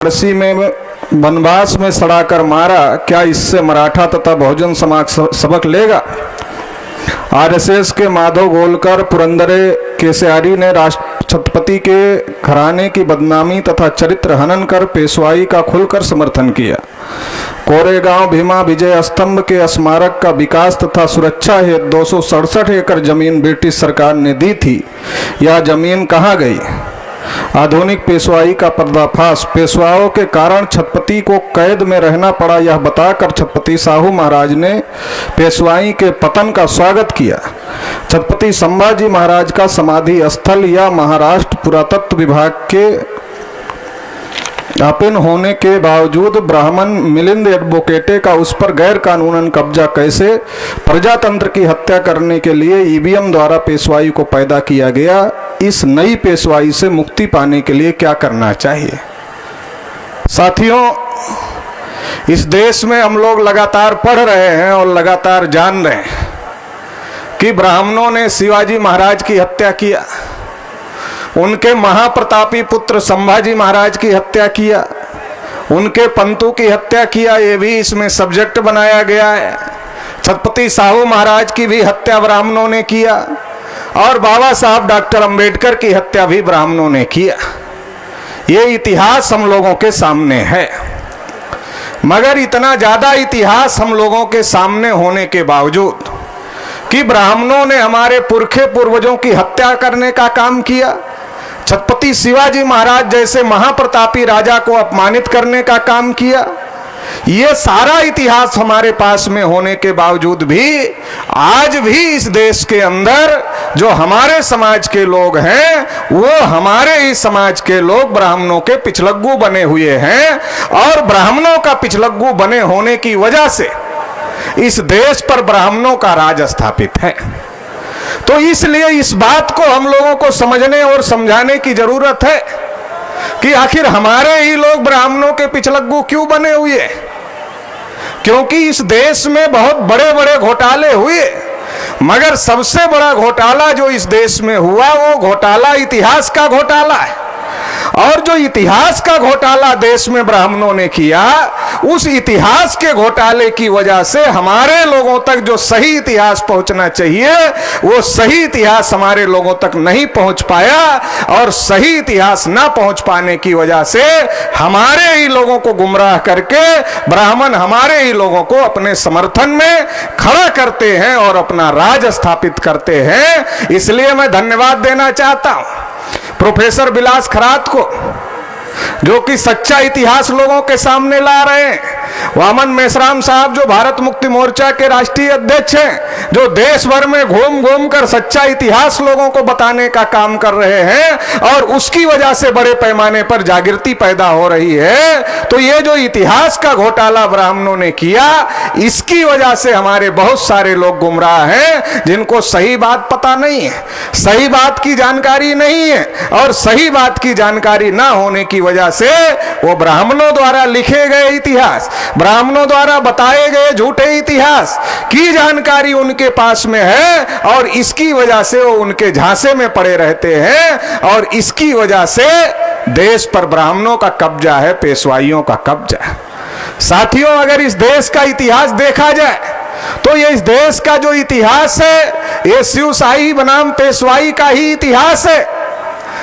वाराणसी में वनवास में सड़ाकर मारा, क्या इससे मराठा तथा बहुजन समाज सबक लेगा? आरएसएस के माधव गोलकर पुरंदरे केसरी ने छत्रपति के घराने की बदनामी तथा चरित्र हनन कर पेशवाई का खुलकर समर्थन किया। कोरेगांव भीमा विजय स्तंभ के स्मारक का विकास तथा सुरक्षा हेतु 267 एकड़ जमीन ब्रिटिश सरकार ने दी थी। यह जमीन कहाँ गई? आधुनिक पेशवाई का पर्दाफाश। पेशवाओं के कारण छत्रपति को कैद में रहना पड़ा, यह बताकर छत्रपति साहू महाराज ने पेशवाई के पतन का स्वागत किया। छत्रपति संभाजी महाराज का समाधि स्थल या महाराष्ट्र पुरातत्व विभाग के अधीन होने के बावजूद ब्राह्मण मिलिंद एडवोकेटे का उस पर गैर कानूनन कब्जा कैसे? प्रजातंत्र की हत्या करने के लिए ईवीएम द्वारा पेशवाई को पैदा किया गया। इस नई पेशवाई से मुक्ति पाने के लिए क्या करना चाहिए? साथियों, इस देश में हम लोग लगातार पढ़ रहे हैं और लगातार जान रहे हैं कि ब्राह्मणों ने शिवाजी महाराज की हत्या किया, उनके महाप्रतापी पुत्र संभाजी महाराज की हत्या किया, उनके पंतु की हत्या किया। ये भी इसमें सब्जेक्ट बनाया गया है। छत्रपति साहू महाराज की भी हत्या ब्राह्मणों ने किया और बाबा साहब डॉक्टर अंबेडकर की हत्या भी ब्राह्मणों ने किया। ये इतिहास हम लोगों के सामने है। मगर इतना ज्यादा इतिहास हम लोगों के सामने होने के बावजूद कि ब्राह्मणों ने हमारे पुरखे पूर्वजों की हत्या करने का काम किया, छत्रपति शिवाजी महाराज जैसे महाप्रतापी राजा को अपमानित करने का काम किया, ये सारा इतिहास हमारे पास में होने के बावजूद भी आज भी इस देश के अंदर जो हमारे समाज के लोग हैं वो हमारे ही समाज के लोग ब्राह्मणों के पिछलग्गू बने हुए हैं और ब्राह्मणों का पिछलग्गू बने होने की वजह से इस देश पर ब्राह्मणों का राज स्थापित है। तो इसलिए इस बात को हम लोगों को समझने और समझाने की जरूरत है कि आखिर हमारे ही लोग ब्राह्मणों के पिछलग्गू क्यों बने हुए? क्योंकि इस देश में बहुत बड़े बड़े घोटाले हुए, मगर सबसे बड़ा घोटाला जो इस देश में हुआ वो घोटाला इतिहास का घोटाला है। और जो इतिहास का घोटाला देश में ब्राह्मणों ने किया, उस इतिहास के घोटाले की वजह से हमारे लोगों तक जो सही इतिहास पहुंचना चाहिए वो सही इतिहास हमारे लोगों तक नहीं पहुंच पाया और सही इतिहास ना पहुंच पाने की वजह से हमारे ही लोगों को गुमराह करके ब्राह्मण हमारे ही लोगों को अपने समर्थन में खड़ा करते हैं और अपना राज स्थापित करते हैं। इसलिए मैं धन्यवाद देना चाहता हूं प्रोफेसर विलास खरात को, जो कि सच्चा इतिहास लोगों के सामने ला रहे हैं। वामन मेश्राम साहब जो भारत मुक्ति मोर्चा के राष्ट्रीय अध्यक्ष हैं, जो देश भर में घूम घूम कर सच्चा इतिहास लोगों को बताने का काम कर रहे हैं और उसकी वजह से बड़े पैमाने पर जागृति पैदा हो रही है। तो ये जो इतिहास का घोटाला ब्राह्मणों ने किया, इसकी वजह से हमारे बहुत सारे लोग गुमराह हैं जिनको सही बात पता नहीं है, सही बात की जानकारी नहीं है और सही बात की जानकारी ना होने की वजह से वो ब्राह्मणों द्वारा लिखे गए इतिहास, ब्राह्मणों द्वारा बताए गए झूठे इतिहास की जानकारी उनके पास में है और इसकी वजह से वो उनके झांसे में पड़े रहते हैं और इसकी वजह से देश पर ब्राह्मणों का कब्जा है, पेशवाइयों का कब्जा है। साथियों, अगर इस देश का इतिहास देखा जाए तो ये इस देश का जो इतिहास है ये शिवशाही बनाम पेशवाई का ही इतिहास है।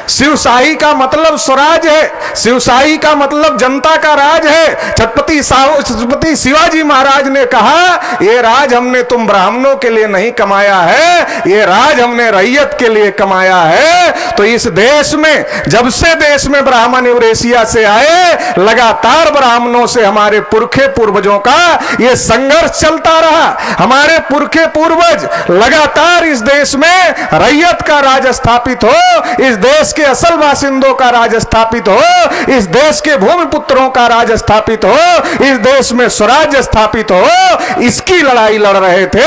शिवशाही का मतलब स्वराज है, शिवशाही का मतलब जनता का राज है। छत्रपति शिवाजी महाराज ने कहा ये राज हमने तुम ब्राह्मणों के लिए नहीं कमाया है, ये राज हमने रैयत के लिए कमाया है। तो इस देश में जब से देश में ब्राह्मण यूरेशिया से आए, लगातार ब्राह्मणों से हमारे पुरखे पूर्वजों का ये संघर्ष चलता रहा। हमारे पुरखे पूर्वज लगातार इस देश में रैयत का राज स्थापित हो, इस देश के असल बासिंदों का राज स्थापित हो, इस देश के भूमिपुत्रों का राज स्थापित हो, इस देश में स्वराज स्थापित हो, इसकी लड़ाई लड़ रहे थे।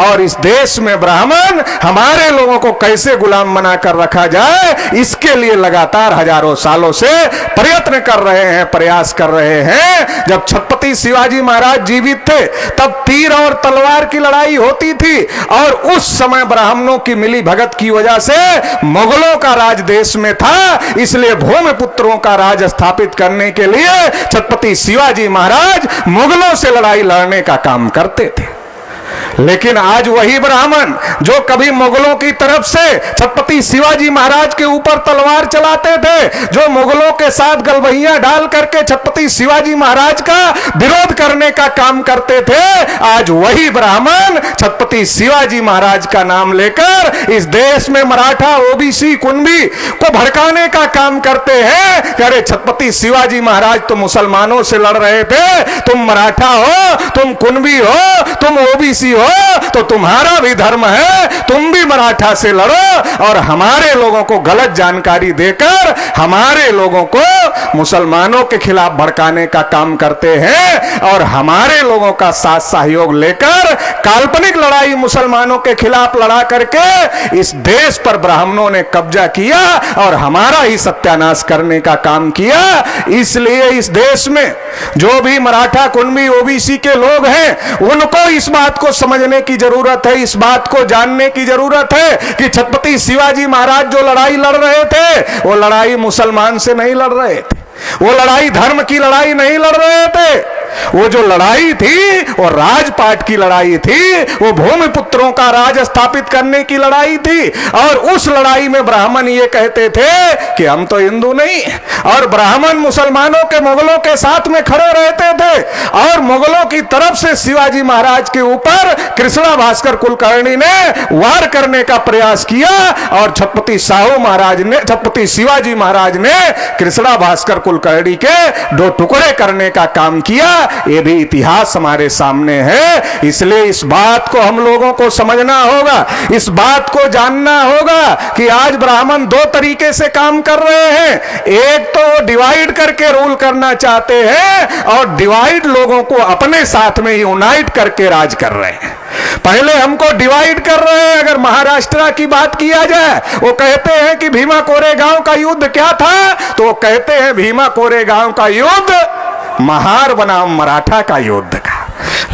और इस देश में ब्राह्मण हमारे लोगों को कैसे गुलाम बनाकर रखा जाए, इसके लिए लगातार हजारों सालों से प्रयत्न कर रहे हैं, प्रयास कर रहे हैं। जब छत्रपति शिवाजी महाराज जीवित थे तब तीर और तलवार की लड़ाई होती थी और उस समय ब्राह्मणों की मिली भगत की वजह से मुगलों का राज देश देश में था, इसलिए भूमि पुत्रों का राज स्थापित करने के लिए छत्रपति शिवाजी महाराज मुगलों से लड़ाई लड़ने का काम करते थे। लेकिन आज वही ब्राह्मण जो कभी मुगलों की तरफ से छत्रपति शिवाजी महाराज के ऊपर तलवार चलाते थे, जो मुगलों के साथ गलबहियां डाल करके छत्रपति शिवाजी महाराज का विरोध करने का काम करते थे, आज वही ब्राह्मण छत्रपति शिवाजी महाराज का नाम लेकर इस देश में मराठा, ओबीसी, कुणबी को भड़काने का काम करते हैं। अरे छत्रपति शिवाजी महाराज तो मुसलमानों से लड़ रहे थे, तुम मराठा हो, तुम कुणबी हो, तुम ओबीसी हो, तो तुम्हारा भी धर्म है, तुम भी मराठा से लड़ो। और हमारे लोगों को गलत जानकारी देकर हमारे लोगों को मुसलमानों के खिलाफ भड़काने का काम करते हैं, और हमारे लोगों का साथ सहयोग लेकर काल्पनिक लड़ाई मुसलमानों के खिलाफ लड़ा करके इस देश पर ब्राह्मणों ने कब्जा किया और हमारा ही सत्यानाश करने का काम किया। इसलिए इस देश में जो भी मराठा, कुणबी, ओबीसी के लोग हैं, उनको इस बात को समझने की जरूरत है, इस बात को जानने की जरूरत है कि छत्रपति शिवाजी महाराज जो लड़ाई लड़ रहे थे, वो लड़ाई मुसलमान से नहीं लड़ रहे थे, वो लड़ाई धर्म की लड़ाई नहीं लड़ रहे थे। वो जो लड़ाई थी वो राजपाट की लड़ाई थी, वो भूमि पुत्रों का राज स्थापित करने की लड़ाई थी। और उस लड़ाई में ब्राह्मण ये कहते थे कि हम तो हिंदू नहीं, और ब्राह्मण मुसलमानों के, मुगलों के साथ में खड़े रहते थे। और मुगलों की तरफ से शिवाजी महाराज के ऊपर कृष्णा भास्कर कुलकर्णी ने वार करने का प्रयास किया, और छत्रपति छत्रपति शिवाजी महाराज ने कृष्णा भास्कर कुलकर्णी के 2 टुकड़े करने का काम किया। ये भी इतिहास हमारे सामने है। इसलिए इस बात को हम लोगों को समझना होगा, इस बात को जानना होगा कि आज ब्राह्मण 2 तरीके से काम कर रहे हैं। एक तो डिवाइड करके रूल करना चाहते हैं, और डिवाइड लोगों को अपने साथ में यूनाइट करके राज कर रहे हैं। पहले हमको डिवाइड कर रहे हैं। अगर महाराष्ट्र की बात किया जाए, वो कहते हैं कि भीमा कोरेगांव का युद्ध क्या था, तो वो कहते हैं भीमा कोरेगांव का युद्ध महार बनाम मराठा का युद्ध का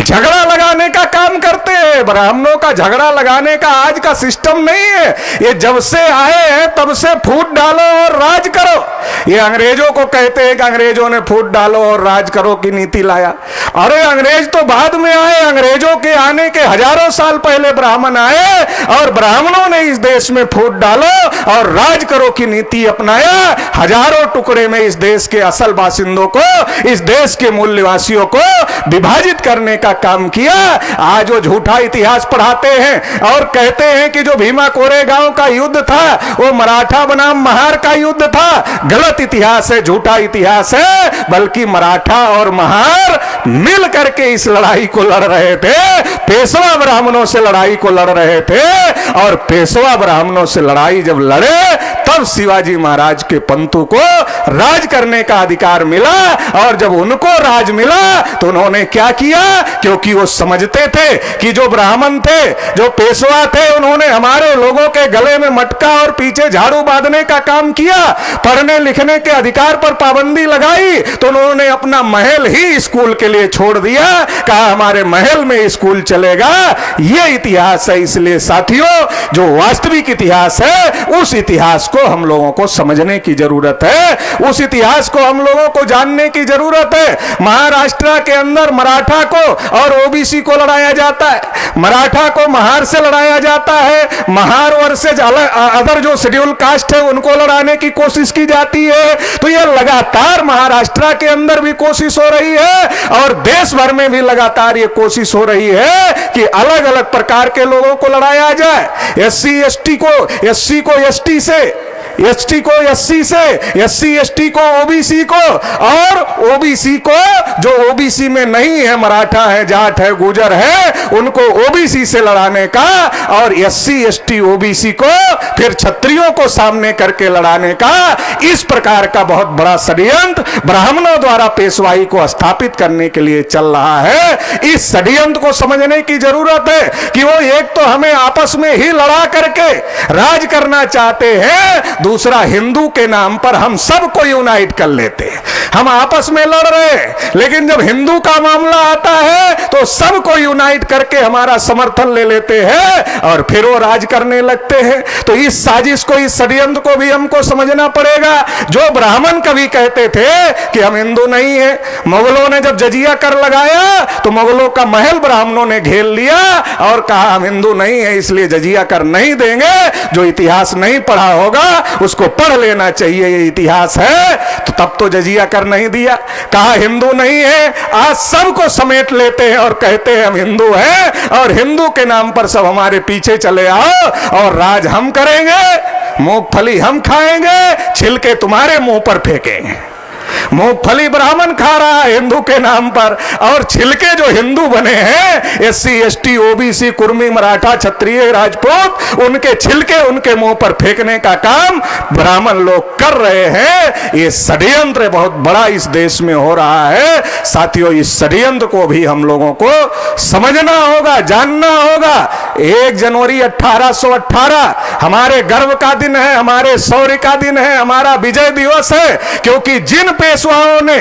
झगड़ा लगाने का काम करते हैं। ब्राह्मणों का झगड़ा लगाने का आज का सिस्टम नहीं है। ये जब से आए हैं तब से फूट डालो और राज करो। ये अंग्रेजों को कहते हैं कि अंग्रेजों ने फूट डालो और राज करो की नीति लाया। अरे अंग्रेज तो बाद में आए, अंग्रेजों के आने के हजारों साल पहले ब्राह्मण आए, और ब्राह्मणों ने इस देश में फूट डालो और राज करो की नीति अपनाया। हजारों टुकड़े में इस देश के असल बासिंदों को, इस देश के मूल निवासियों को विभाजित करने का काम किया। आज वो झूठा इतिहास पढ़ाते हैं और कहते हैं कि जो भीमा कोरेगांव का युद्ध था वो मराठा बनाम महार का युद्ध था। गलत इतिहास है, झूठा इतिहास है। बल्कि मराठा और महार मिल करके इस लड़ाई को लड़ रहे थे, पेशवा ब्राह्मणों से लड़ाई को लड़ रहे थे। और पेशवा ब्राह्मणों से लड़ाई जब लड़े तब शिवाजी महाराज के पंतु को राज करने का अधिकार मिला। और जब उनको राज मिला तो उन्होंने क्या किया, क्योंकि वो समझते थे कि जो ब्राह्मण थे, जो पेशवा थे, उन्होंने हमारे लोगों के गले में मटका और पीछे झाड़ू बांधने का काम किया, पढ़ने लिखने के अधिकार पर पाबंदी लगाई, तो उन्होंने अपना महल ही स्कूल के लिए छोड़ दिया। कहा हमारे महल में स्कूल चलेगा। ये इतिहास है। इसलिए साथियों, जो वास्तविक इतिहास है उस इतिहास को हम लोगों को समझने की जरूरत है, उस इतिहास को हम लोगों को जानने की जरूरत है। महाराष्ट्र के अंदर मराठा को और ओबीसी को लड़ाया जाता है, मराठा को महार से लड़ाया जाता है, महार वर्सेज अदर जो शेड्यूल कास्ट है उनको लड़ाने की कोशिश की जाती है। तो यह लगातार महाराष्ट्र के अंदर भी कोशिश हो रही है और देश भर में भी लगातार ये कोशिश हो रही है कि अलग अलग प्रकार के लोगों को लड़ाया जाए। एससी को एसटी से, एसटी को एससी से, एससी एसटी को ओबीसी को, और ओबीसी को जो ओबीसी में नहीं है, मराठा है, जाट है, गुजर है, उनको ओबीसी से लड़ाने का, और एससी एसटी ओबीसी को फिर क्षत्रियों को सामने करके लड़ाने का, इस प्रकार का बहुत बड़ा षड्यंत्र ब्राह्मणों द्वारा पेशवाई को स्थापित करने के लिए चल रहा है। इस षड्यंत्र को समझने की जरूरत है कि वो एक तो हमें आपस में ही लड़ा करके राज करना चाहते हैं, दूसरा हिंदू के नाम पर हम सबको यूनाइट कर लेते हैं। हम आपस में लड़ रहे हैं, लेकिन जब हिंदू का मामला आता है तो सबको यूनाइट करके हमारा समर्थन ले लेते हैं और फिर वो राज करने लगते हैं। तो इस साजिश को, इस षड्यंत्र को भी हमको समझना पड़ेगा। जो ब्राह्मण कभी कहते थे कि हम हिंदू नहीं है, मुगलों ने जब जजिया कर लगाया तो मुगलों का महल ब्राह्मणों ने घेर लिया और कहा हम हिंदू नहीं है इसलिए जजिया कर नहीं देंगे। जो इतिहास नहीं पढ़ा होगा उसको पढ़ लेना चाहिए, ये इतिहास है। तो तब तो जजिया कर नहीं दिया, कहा हिंदू नहीं है। आज सबको समेट लेते हैं और कहते हैं हम हिंदू हैं और हिंदू के नाम पर सब हमारे पीछे चले आओ और राज हम करेंगे, मूंगफली हम खाएंगे, छिलके तुम्हारे मुंह पर फेंकेंगे। मूंगफली ब्राह्मण खा रहा है हिंदू के नाम पर और छिलके जो हिंदू बने हैं SC ST OBC Kurmi Maratha क्षत्रिय राजपूत, उनके छिलके उनके मुंह पर फेंकने का काम ब्राह्मण लोग कर रहे हैं। ये षड्यंत्र बहुत बड़ा इस देश में हो रहा है। साथियों, इस षड्यंत्र को भी हम लोगों को समझना होगा, जानना होगा। 1 जनवरी 1818 हमारे गर्व का दिन है, हमारे शौर्य का दिन है, हमारा विजय दिवस है, क्योंकि जिन पेशवाओं ने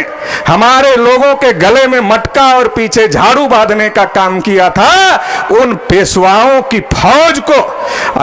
हमारे लोगों के गले में मटका और पीछे झाड़ू बांधने का काम किया था, उन पेशवाओं की फौज को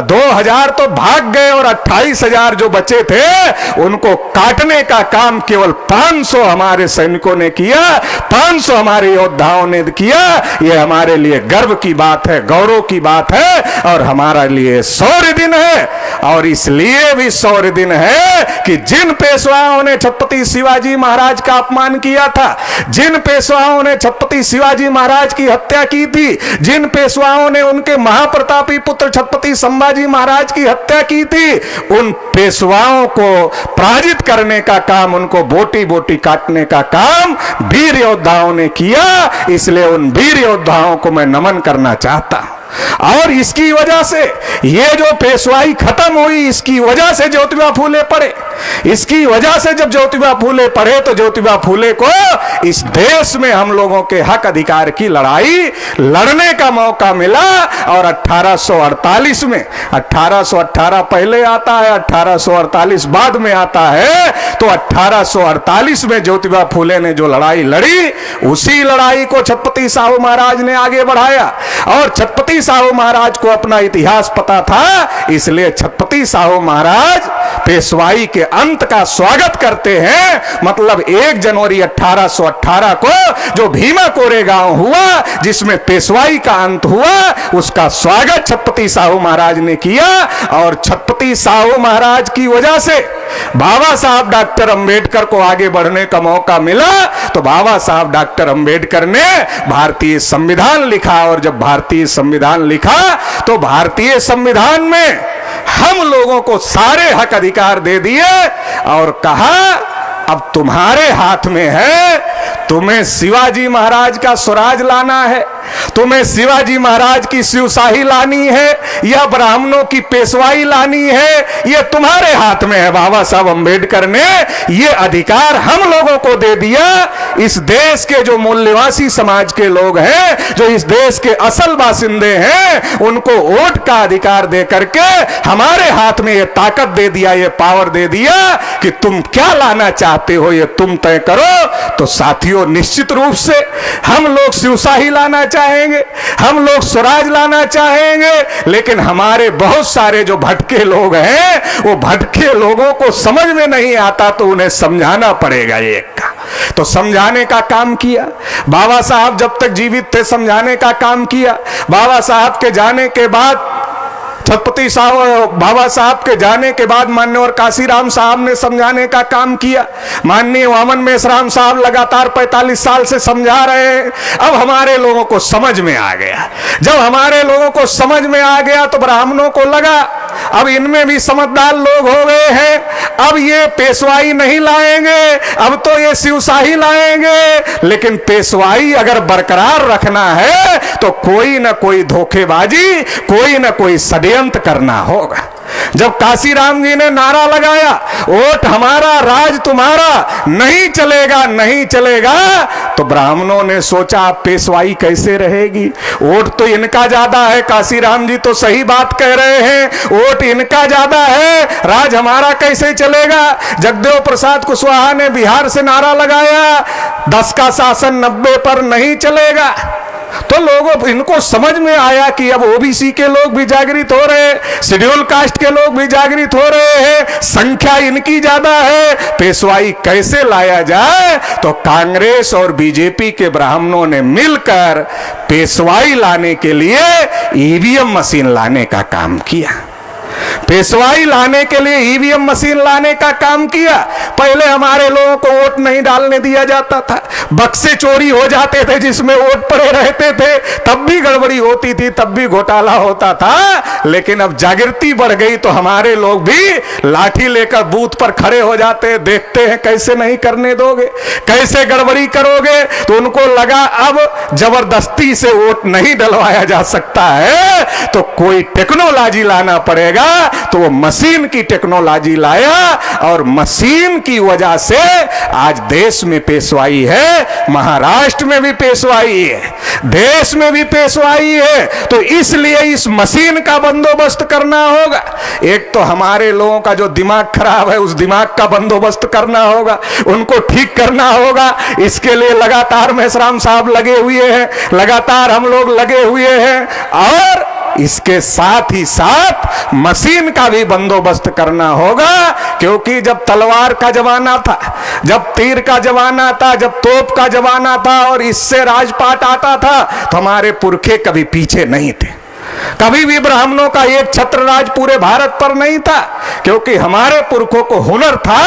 2000 तो भाग गए और 28,000 जो बचे थे उनको काटने का काम केवल 500 हमारे सैनिकों ने किया, 500 हमारे योद्धाओं ने किया। यह हमारे लिए गर्व की बात है, गौरव की बात है और हमारा लिए शौर्य दिन है। और इसलिए भी शौर्य दिन है कि जिन पेशवाओं ने छत्रपति शिवाजी महाराज का अपमान किया था, जिन पेशवाओं ने छत्रपति शिवाजी महाराज की हत्या की थी, जिन पेशवाओं ने उनके महाप्रतापी पुत्र छत्रपति संभाजी महाराज की हत्या की थी, उन पेशवाओं को पराजित करने का काम, उनको बोटी बोटी काटने का काम वीर योद्धाओं ने किया। इसलिए उन वीर योद्धाओं को मैं नमन करना चाहता हूं। और इसकी वजह से ये जो पेशवाई खत्म हुई, इसकी वजह से ज्योतिबा फूले पड़े। इसकी वजह से जब ज्योतिबा फूले पड़े तो ज्योतिबा फूले को इस देश में हम लोगों के हक अधिकार की लड़ाई लड़ने का मौका मिला। और 1848 में, 1818 पहले आता है, 1848 बाद में आता है, तो 1848 में ज्योतिबा फूले ने जो लड़ाई लड़ी, उसी लड़ाई को छत्रपति साहू महाराज ने आगे बढ़ाया। और छत्रपति साहू महाराज को अपना इतिहास पता था, इसलिए छत्रपति साहू महाराज पेशवाई के अंत का स्वागत करते हैं। मतलब 1 जनवरी 1818 को जो भीमा कोरेगांव हुआ, जिसमें पेशवाई का अंत हुआ, उसका स्वागत छत्रपति साहू महाराज ने किया। और छत्रपति साहू महाराज की वजह से बाबा साहब डॉक्टर अंबेडकर को आगे बढ़ने का मौका मिला। तो बाबा साहब डॉक्टर अंबेडकर ने भारतीय संविधान लिखा। और जब भारतीय संविधान लिखा तो भारतीय संविधान में हम लोगों को सारे हक अधिकार दे दिए और कहा अब तुम्हारे हाथ में है, तुम्हें शिवाजी महाराज का स्वराज लाना है, तुम्हें शिवाजी महाराज की शिवशाही लानी है या ब्राह्मणों की पेशवाई लानी है, ये तुम्हारे हाथ में है। बाबा साहब अंबेडकर ने ये अधिकार हम लोगों को दे दिया। इस देश के जो मूल्यवासी समाज के लोग हैं, जो इस देश के असल बासिंदे हैं, उनको वोट का अधिकार दे करके हमारे हाथ में ये ताकत दे दिया, ये पावर दे दिया कि तुम क्या लाना चाहते हो ये तुम तय करो। तो साथियों, निश्चित रूप से हम लोग शिवशाही लाना चाहेंगे, हम लोग स्वराज लाना चाहेंगे, लेकिन हमारे बहुत सारे जो भटके लोग हैं, वो भटके लोगों को समझ में नहीं आता, तो उन्हें समझाना पड़ेगा। एक तो समझाने का काम किया बाबा साहब, जब तक जीवित थे समझाने का काम किया। बाबा साहब के जाने के बाद, छत्रपति साहब बाबा साहब के जाने के बाद माननीय काशीराम साहब ने समझाने का काम किया। माननीय वामन मेश्राम साहब लगातार 45 साल से समझा रहे हैं। अब हमारे लोगों को समझ में आ गया। जब हमारे लोगों को समझ में आ गया तो ब्राह्मणों को लगा अब इनमें भी समझदार लोग हो गए हैं, अब ये पेशवाई नहीं लाएंगे, अब तो ये शिवशाही लाएंगे। लेकिन पेशवाई अगर बरकरार रखना है तो कोई ना कोई धोखेबाजी, कोई ना कोई षड्यंत्र करना होगा। जब काशीराम जी ने नारा लगाया, वोट हमारा राज तुम्हारा, नहीं चलेगा नहीं चलेगा, तो ब्राह्मणों ने सोचा अब पेशवाई कैसे रहेगी, वोट तो इनका ज्यादा है, काशीराम जी तो सही बात कह रहे हैं, वोट इनका ज्यादा है, राज हमारा कैसे चलेगा। जगदेव प्रसाद कुशवाहा ने बिहार से नारा लगाया 10 का शासन 90 पर नहीं चलेगा। तो लोगों इनको समझ में आया कि अब ओबीसी के लोग भी जागृत हो रहे हैं, शेड्यूल कास्ट के लोग भी जागृत हो रहे हैं, संख्या इनकी ज्यादा है, पेशवाई कैसे लाया जाए। तो कांग्रेस और बीजेपी के ब्राह्मणों ने मिलकर पेशवाई लाने के लिए ईवीएम मशीन लाने का काम किया। पेशवाई लाने के लिए ईवीएम मशीन लाने का काम किया। पहले हमारे लोगों को वोट नहीं डालने दिया जाता था, बक्से चोरी हो जाते थे जिसमें वोट पड़े रहते थे, तब भी गड़बड़ी होती थी, तब भी घोटाला होता था। लेकिन अब जागृति बढ़ गई तो हमारे लोग भी लाठी लेकर बूथ पर खड़े हो जाते, देखते हैं कैसे नहीं करने दोगे, कैसे गड़बड़ी करोगे। तो उनको लगा अब जबरदस्ती से वोट नहीं डलवाया जा सकता है, तो कोई टेक्नोलॉजी लाना पड़ेगा। तो वो मशीन की टेक्नोलॉजी लाया और मशीन की वजह से आज देश में पेशवाई है, महाराष्ट्र में भी पेशवाई है, देश में भी पेशवाई है। तो इसलिए इस मशीन का बंदोबस्त करना होगा। एक तो हमारे लोगों का जो दिमाग खराब है उस दिमाग का बंदोबस्त करना होगा, उनको ठीक करना होगा। इसके लिए लगातार मेश्राम साहब लगे हुए हैं, लगातार हम लोग लगे हुए हैं, और इसके साथ ही साथ मशीन का भी बंदोबस्त करना होगा। क्योंकि जब तलवार का जमाना था, जब तीर का जमाना था, जब तोप का जमाना था और इससे राजपाट आता था, तो हमारे पुरखे कभी पीछे नहीं थे। कभी भी ब्राह्मणों का एक छत्र राज पूरे भारत पर नहीं था, क्योंकि हमारे पुरखों को हुनर था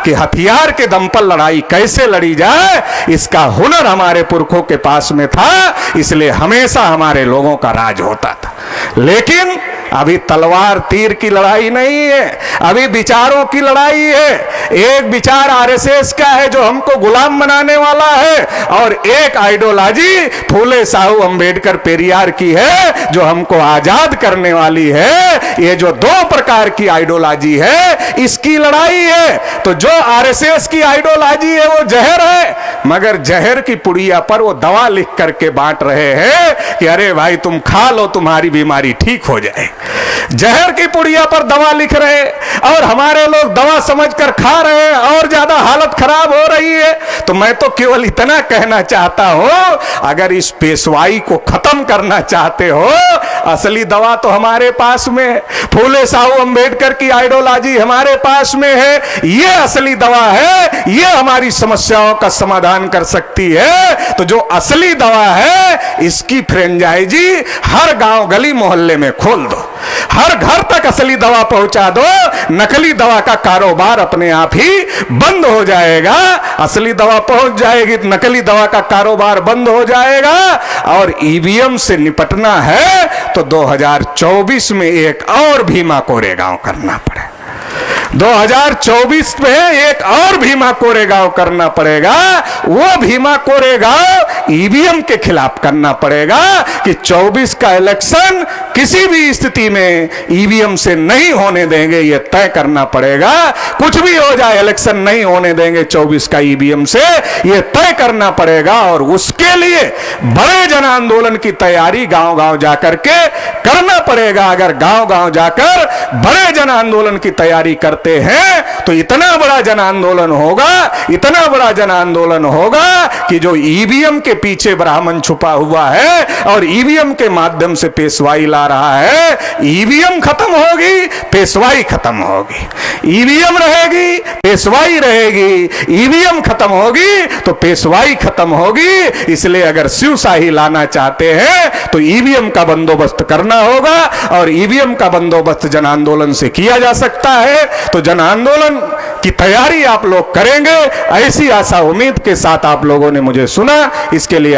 कि हथियार के दम पर लड़ाई कैसे लड़ी जाए, इसका हुनर हमारे पुरखों के पास में था। इसलिए हमेशा हमारे लोगों का राज होता था। लेकिन अभी तलवार तीर की लड़ाई नहीं है, अभी विचारों की लड़ाई है। एक विचार आरएसएस का है जो हमको गुलाम बनाने वाला है, और एक आइडियोलॉजी फूले साहू अंबेडकर पेरियार की है जो हमको आजाद करने वाली है। ये जो दो प्रकार की आइडियोलॉजी है, इसकी लड़ाई है। तो जो आरएसएस की आइडियोलॉजी है वो जहर है, मगर जहर की पुड़िया पर वो दवा लिख करके बांट रहे हैं कि अरे भाई तुम खा लो, तुम्हारी बीमारी ठीक हो जाए। जहर की पुड़िया पर दवा लिख रहे, और हमारे लोग दवा समझकर खा रहे हैं और ज्यादा हालत खराब हो रही है। तो मैं तो केवल इतना कहना चाहता हूं, अगर इस पेशवाई को खत्म करना चाहते हो, असली दवा तो हमारे पास में है। फूले साहू अंबेडकर की आइडियोलॉजी हमारे पास में है, ये असली दवा है, ये हमारी समस्याओं का समाधान कर सकती है। तो जो असली दवा है इसकी फ्रेंचाइजी हर गांव गली मोहल्ले में खोल दो, हर घर तक असली दवा पहुंचा दो, नकली दवा का कारोबार अपने आप ही बंद हो जाएगा। असली दवा पहुंच जाएगी, नकली दवा का कारोबार बंद हो जाएगा। और ईवीएम से निपटना है तो 2024 में एक और भीमा कोरेगांव करना पड़ेगा। 2024 में एक और भीमा कोरेगांव करना पड़ेगा। वो भीमा कोरेगांव ईवीएम के खिलाफ करना पड़ेगा कि 24 का इलेक्शन किसी भी स्थिति में ईवीएम से नहीं होने देंगे, ये तय करना पड़ेगा। कुछ भी हो जाए, इलेक्शन नहीं होने देंगे 24 का ईवीएम से, ये तय करना पड़ेगा। और उसके लिए बड़े जन आंदोलन की तैयारी गांव गांव जाकर के करना पड़ेगा। अगर गांव गांव जाकर बड़े जन आंदोलन की तैयारी करते हैं तो इतना बड़ा जन आंदोलन होगा, इतना बड़ा जन आंदोलन होगा कि जो ईवीएम के पीछे ब्राह्मण छुपा हुआ है और ईवीएम के माध्यम से पेशवाई ला रहा है, ईवीएम खत्म होगी, पेशवाई खत्म होगी। ईवीएम रहेगी, पेशवाई रहेगी, ईवीएम खत्म होगी तो पेशवाई खत्म होगी। इसलिए अगर शिवशाही लाना चाहते हैं तो ईवीएम का बंदोबस्त करना होगा, और ईवीएम का बंदोबस्त जन आंदोलन से किया जा सकता है। तो जन आंदोलन की तैयारी आप लोग करेंगे, ऐसी आशा उम्मीद के साथ आप लोगों ने मुझे सुना, इसके लिए